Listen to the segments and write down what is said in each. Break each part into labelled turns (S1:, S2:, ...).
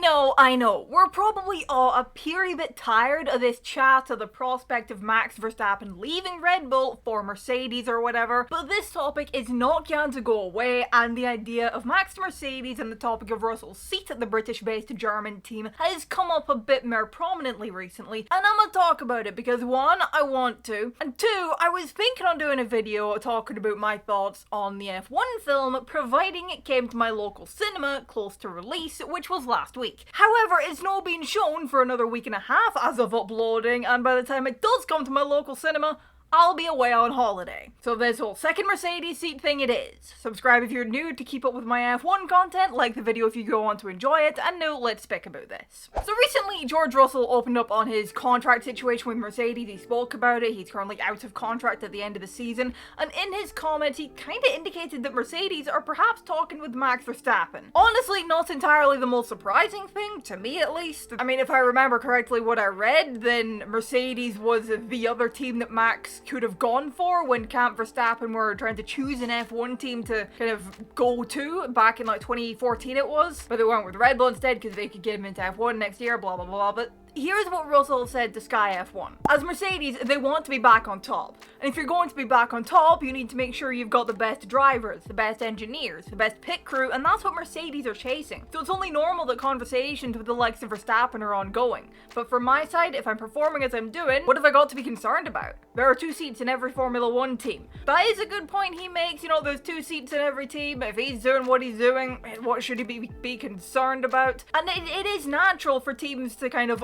S1: I know. We're probably all a peery bit tired of this chat of the prospect of Max Verstappen leaving Red Bull for Mercedes or whatever, but this topic is not going to go away, and the idea of Max to Mercedes and the topic of Russell's seat at the British-based German team has come up a bit more prominently recently, and I'm gonna talk about it because one, I want to, and two, I was thinking on doing a video talking about my thoughts on the F1 film, providing it came to my local cinema close to release, which was last week. However, it's not been shown for another week and a half as of uploading, and by the time it does come to my local cinema, I'll be away on holiday. So this whole second Mercedes seat thing it is. Subscribe if you're new to keep up with my F1 content, like the video if you go on to enjoy it, and now let's speak about this. So recently, George Russell opened up on his contract situation with Mercedes. He spoke about it. He's currently out of contract at the end of the season, and in his comments, he kinda indicated that Mercedes are perhaps talking with Max Verstappen. Honestly, not entirely the most surprising thing, to me at least. I mean, if I remember correctly what I read, then Mercedes was the other team that Max could have gone for when Camp Verstappen were trying to choose an F1 team to kind of go to back in like 2014 it was, but they went with Red Bull instead because they could get him into F1 next year, blah blah blah. But here's what Russell said to Sky F1. As Mercedes, they want to be back on top. And if you're going to be back on top, you need to make sure you've got the best drivers, the best engineers, the best pit crew, and that's what Mercedes are chasing. So it's only normal that conversations with the likes of Verstappen are ongoing. But from my side, if I'm performing as I'm doing, what have I got to be concerned about? There are 2 seats in every Formula 1 team. That is a good point he makes, you know, there's 2 seats in every team. If he's doing what he's doing, what should he be concerned about? And it is natural for teams to kind of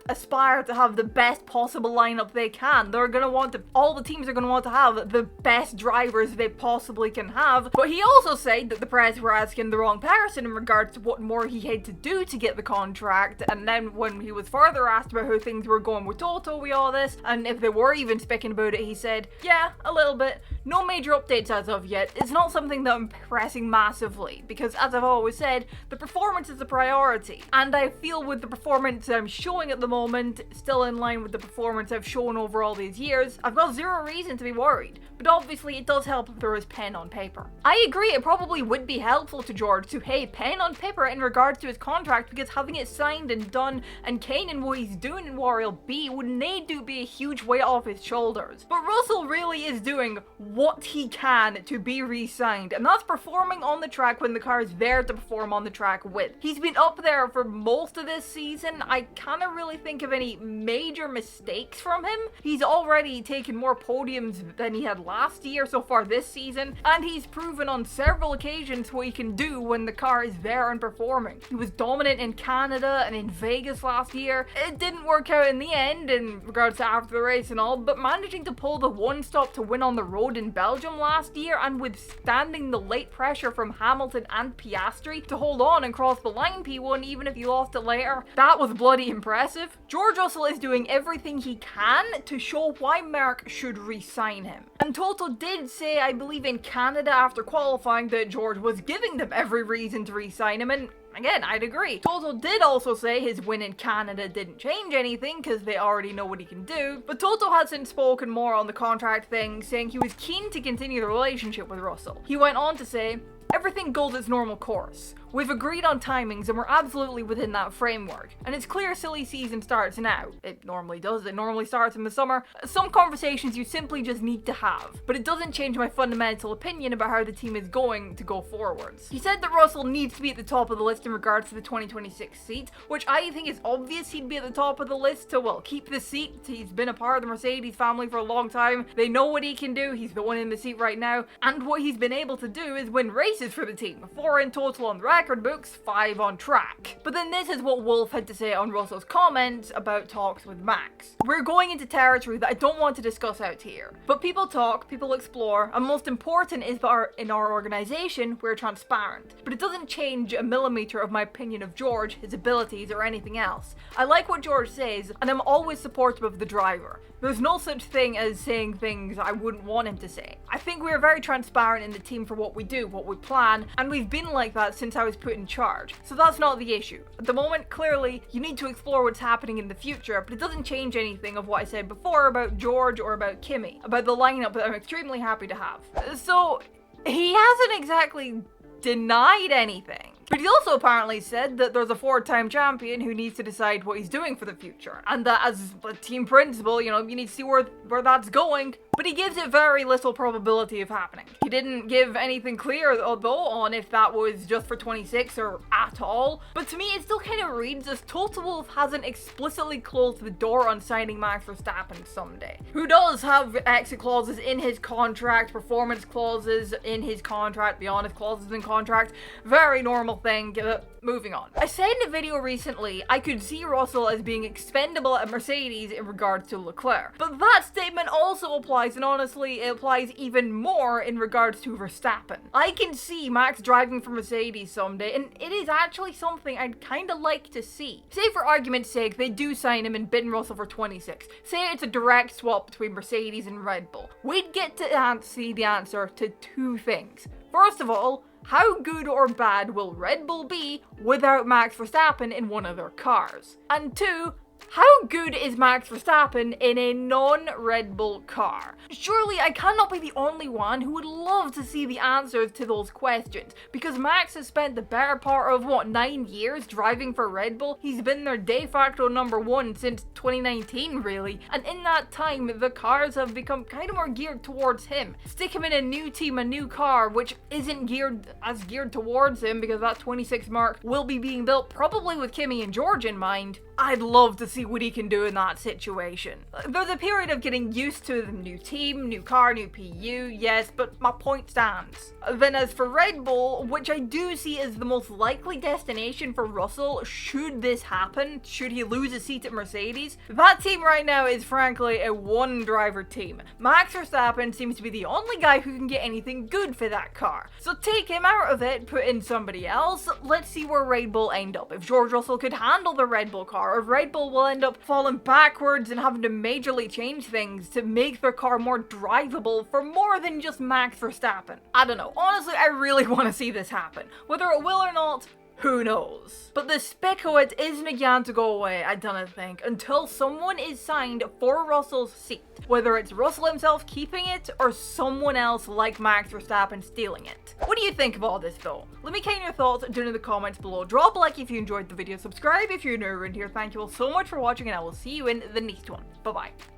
S1: aspire to have the best possible lineup they can. They're gonna want to, all the teams are gonna want to have the best drivers they possibly can have. But he also said that the press were asking the wrong person in regards to what more he had to do to get the contract. And then when he was further asked about how things were going with Toto with all this, and if they were even speaking about it, he said, yeah, a little bit. No major updates as of yet. It's not something that I'm pressing massively, because as I've always said, the performance is a priority. And I feel with the performance I'm showing at the moment, still in line with the performance I've shown over all these years, I've got zero reason to be worried. But obviously it does help if there is pen on paper. I agree it probably would be helpful to George to, hey, pen on paper in regards to his contract, because having it signed and done and Kane and what he's doing in War B would need to be a huge weight off his shoulders. But Russell really is doing what he can to be re-signed, and that's performing on the track when the car is there to perform on the track with. He's been up there for most of this season. I can't really think of any major mistakes from him. He's already taken more podiums than he had last year so far this season, and he's proven on several occasions what he can do when the car is there and performing. He was dominant in Canada and in Vegas last year. It didn't work out in the end in regards to after the race and all, but managing to pull the one stop to win on the road in Belgium last year and withstanding the late pressure from Hamilton and Piastri to hold on and cross the line P1 even if he lost it later, that was bloody impressive. George Russell is doing everything he can to show why Merck should re-sign him. And Toto did say, I believe in Canada after qualifying, that George was giving them every reason to re-sign him, and again, I'd agree. Toto did also say his win in Canada didn't change anything because they already know what he can do, but Toto has since spoken more on the contract thing, saying he was keen to continue the relationship with Russell. He went on to say, everything goes its normal course. We've agreed on timings and we're absolutely within that framework. And it's clear silly season starts now. It normally does. It normally starts in the summer. Some conversations you simply just need to have. But it doesn't change my fundamental opinion about how the team is going to go forwards. He said that Russell needs to be at the top of the list in regards to the 2026 seat, which I think is obvious he'd be at the top of the list to, well, keep the seat. He's been a part of the Mercedes family for a long time. They know what he can do. He's the one in the seat right now. And what he's been able to do is win races for the team. 4 in total on the record books, 5 on track. But then this is what Wolf had to say on Russell's comments about talks with Max. We're going into territory that I don't want to discuss out here. But people talk, people explore, and most important is that in our organization, we're transparent. But it doesn't change a millimeter of my opinion of George, his abilities, or anything else. I like what George says, and I'm always supportive of the driver. There's no such thing as saying things I wouldn't want him to say. I think we're very transparent in the team for what we do, what we plan, and we've been like that since I was put in charge. So that's not the issue. At the moment, clearly, you need to explore what's happening in the future, but it doesn't change anything of what I said before about George or about Kimi, about the lineup that I'm extremely happy to have. So, he hasn't exactly denied anything. But he also apparently said that there's a 4-time champion who needs to decide what he's doing for the future, and that as a team principal, you need to see where that's going. But he gives it very little probability of happening. He didn't give anything clear, though, on if that was just for 26 or at all. But to me, it still kind of reads as Toto Wolff hasn't explicitly closed the door on signing Max Verstappen someday. Who does have exit clauses in his contract, performance clauses in his contract, the honest clauses in contract. Very normal thing. Moving on. I said in a video recently I could see Russell as being expendable at Mercedes in regards to Leclerc. But that statement also applies, and honestly it applies even more in regards to Verstappen. I can see Max driving for Mercedes someday, and it is actually something I'd kinda like to see. Say for argument's sake they do sign him and bin Russell for 26. Say it's a direct swap between Mercedes and Red Bull. We'd get to see the answer to two things. First of all, how good or bad will Red Bull be without Max Verstappen in one of their cars? And two, how good is Max Verstappen in a non-Red Bull car? Surely I cannot be the only one who would love to see the answers to those questions, because Max has spent the better part of, 9 years driving for Red Bull? He's been their de facto #1 since 2019, really, and in that time, the cars have become kind of more geared towards him. Stick him in a new team, a new car, which isn't geared towards him, because that 26 mark will be being built probably with Kimi and George in mind. I'd love to see what he can do in that situation. There's a period of getting used to the new team, new car, new PU, yes, but my point stands. Then as for Red Bull, which I do see as the most likely destination for Russell should this happen, should he lose his seat at Mercedes, that team right now is frankly a one-driver team. Max Verstappen seems to be the only guy who can get anything good for that car. So take him out of it, put in somebody else, let's see where Red Bull end up. If George Russell could handle the Red Bull car, or if Red Bull will end up falling backwards and having to majorly change things to make their car more drivable for more than just Max Verstappen. I don't know. Honestly, I really want to see this happen. Whether it will or not, who knows? But the speculate isn't again to go away, I don't think, until someone is signed for Russell's seat. Whether it's Russell himself keeping it, or someone else like Max Verstappen stealing it. What do you think of all this though? Let me know your thoughts down in the comments below. Drop a like if you enjoyed the video, subscribe if you're new around here. Thank you all so much for watching, and I will see you in the next one. Bye bye.